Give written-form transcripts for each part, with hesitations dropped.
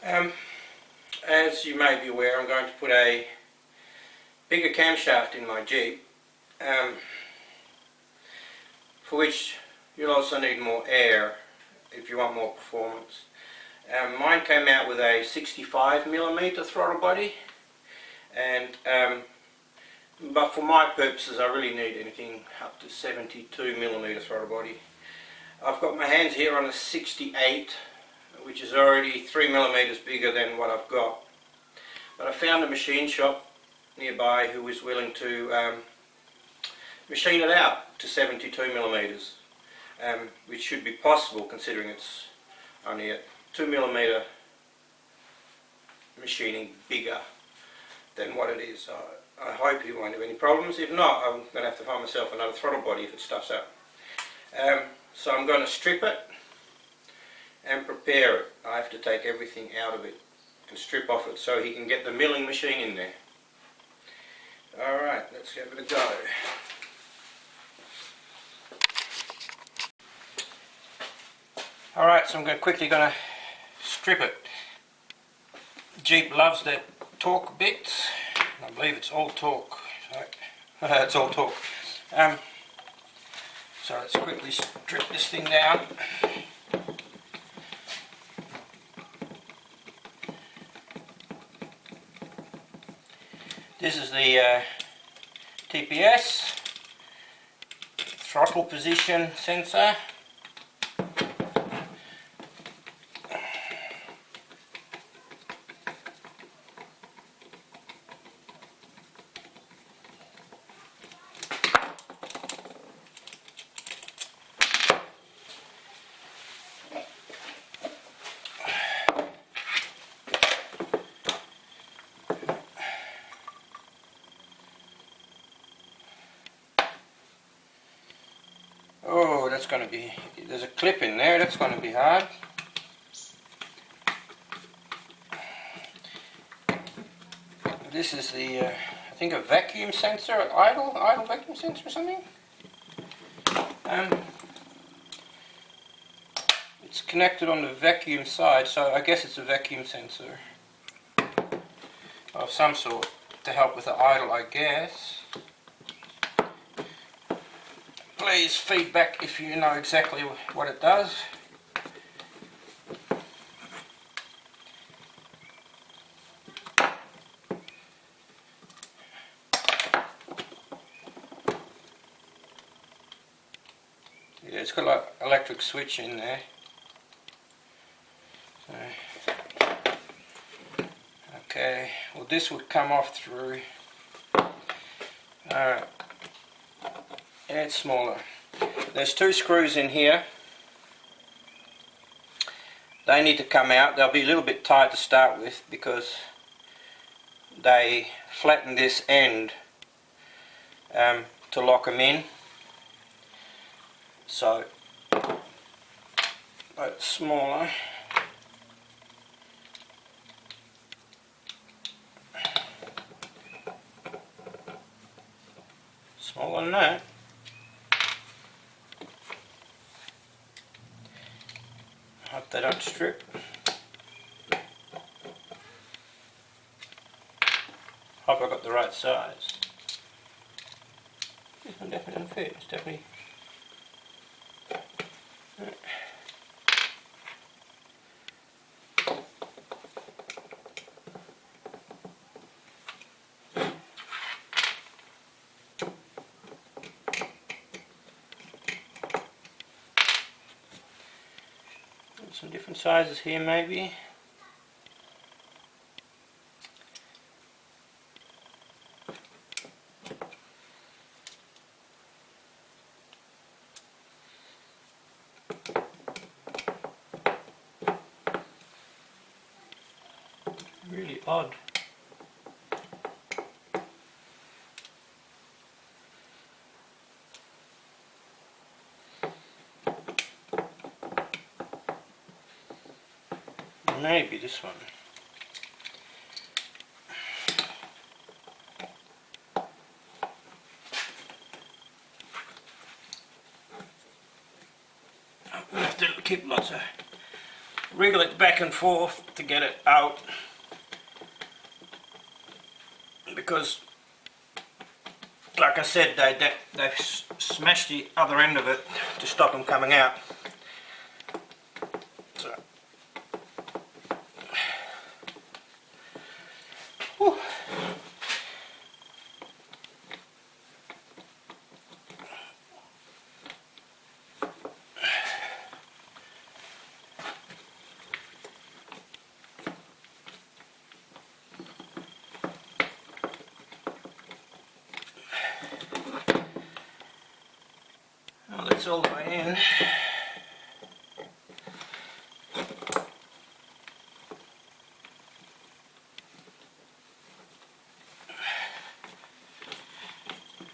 As you may be aware, I'm going to put a bigger camshaft in my Jeep, for which you'll also need more air if you want more performance. Mine came out with a 65mm throttle body, and but for my purposes I really need anything up to 72mm throttle body. I've got my hands here on a 68, which is already 3mm bigger than what I've got, but I found a machine shop nearby who was willing to machine it out to 72mm, which should be possible considering it's only a 2mm machining bigger than what it is. I hope he won't have any problems. If not, I'm going to have to find myself another throttle body if it stuffs up. So I'm going to strip it and prepare it. I have to take everything out of it and strip off it so he can get the milling machine in there. Alright, let's give it a go. Alright, so I'm quickly going to strip it. Jeep loves their torque bits. I believe it's all torque. It's all torque. So let's quickly strip this thing down. This is the TPS throttle position sensor. Oh, that's going to be, there's a clip in there, that's going to be hard. This is the, I think a vacuum sensor, an idle vacuum sensor or something. It's connected on the vacuum side, so I guess it's a vacuum sensor of some sort to help with the idle, I guess. Please feedback if you know exactly what it does. Yeah, it's got like an electric switch in there. So, okay, well this would come off through. Alright. Yeah, it's smaller. There's two screws in here. They need to come out. They'll be a little bit tight to start with because they flatten this end to lock them in. So, but it's smaller. Smaller than that. Hope they don't strip. Hope I got the right size. This one definitely doesn't fit. It's definitely. Some different sizes here maybe. Really odd. Maybe this one. We have to keep lots of wriggle it back and forth to get it out, because like I said, they've smashed the other end of it to stop them coming out. So, whew. Well, that's all the way in.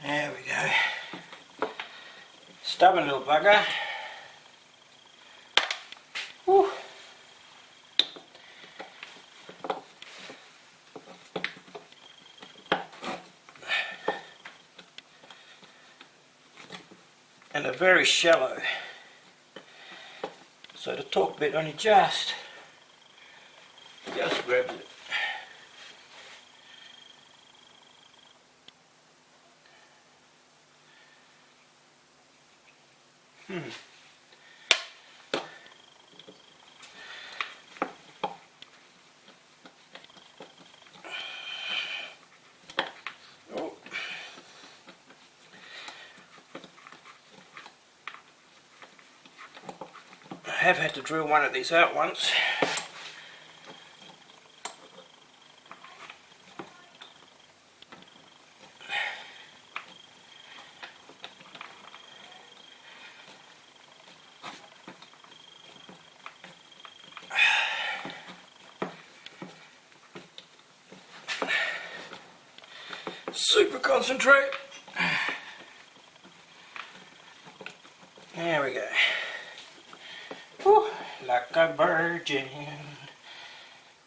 There we go. Stubborn little bugger. Whew. And they're very shallow, so the torque bit only just grabs it. Oh. I have had to drill one of these out once. Super concentrate. There we go. Whew, like a virgin,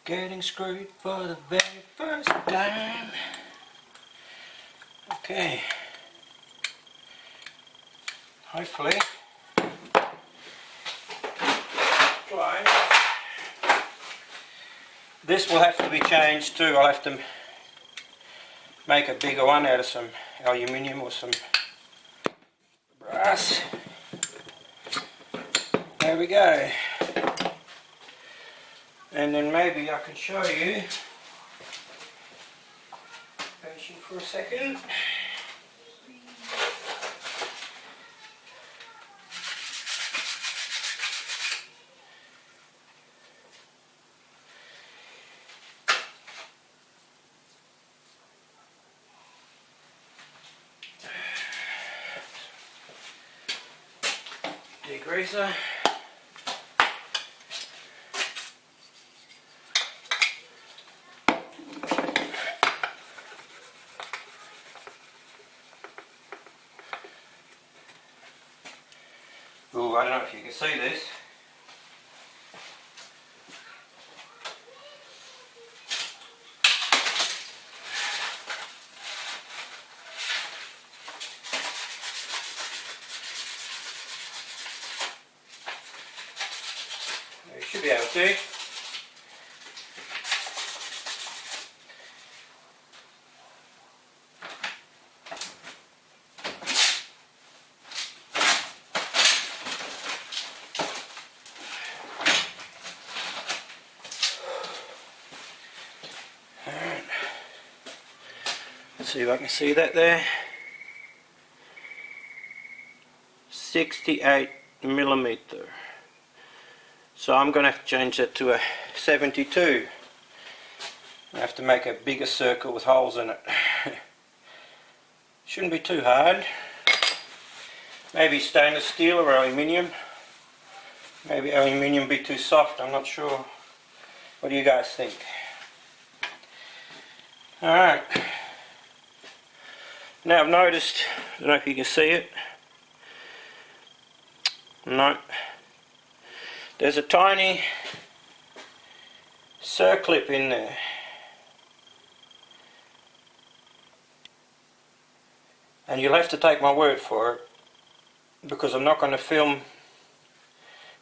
getting screwed for the very first time. Okay. Hopefully. This will have to be changed too. I'll have to make a bigger one out of some aluminium or some brass. There we go. And then maybe I can show you. Patient for a second. Degreaser. Ooh, I don't know if you can see this. You should be able to. Alright. Let's see if I can see that there. 68mm. So I'm going to have to change that to a 72. I have to make a bigger circle with holes in it. Shouldn't be too hard. Maybe stainless steel or aluminium. Maybe aluminium be too soft, I'm not sure. What do you guys think? Alright. Now I've noticed, I don't know if you can see it. No. There's a tiny circlip in there. And you'll have to take my word for it, because I'm not going to film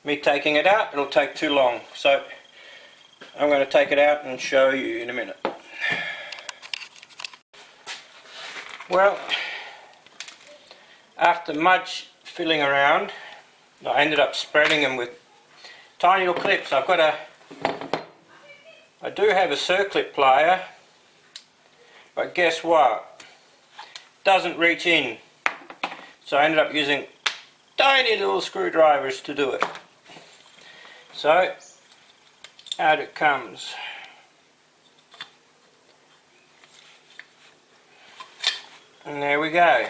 me taking it out, it'll take too long. So I'm going to take it out and show you in a minute. Well, after much fiddling around, I ended up spreading them with tiny little clips. I do have a circlip plier, but guess what? It doesn't reach in. So I ended up using tiny little screwdrivers to do it. So out it comes. And there we go.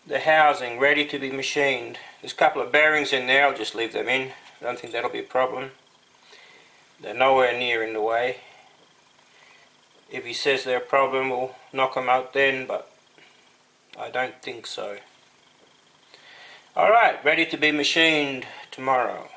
The housing ready to be machined. There's a couple of bearings in there, I'll just leave them in. I don't think that'll be a problem. They're nowhere near in the way. If he says they're a problem, we'll knock them out then, but I don't think so. Alright, ready to be machined tomorrow.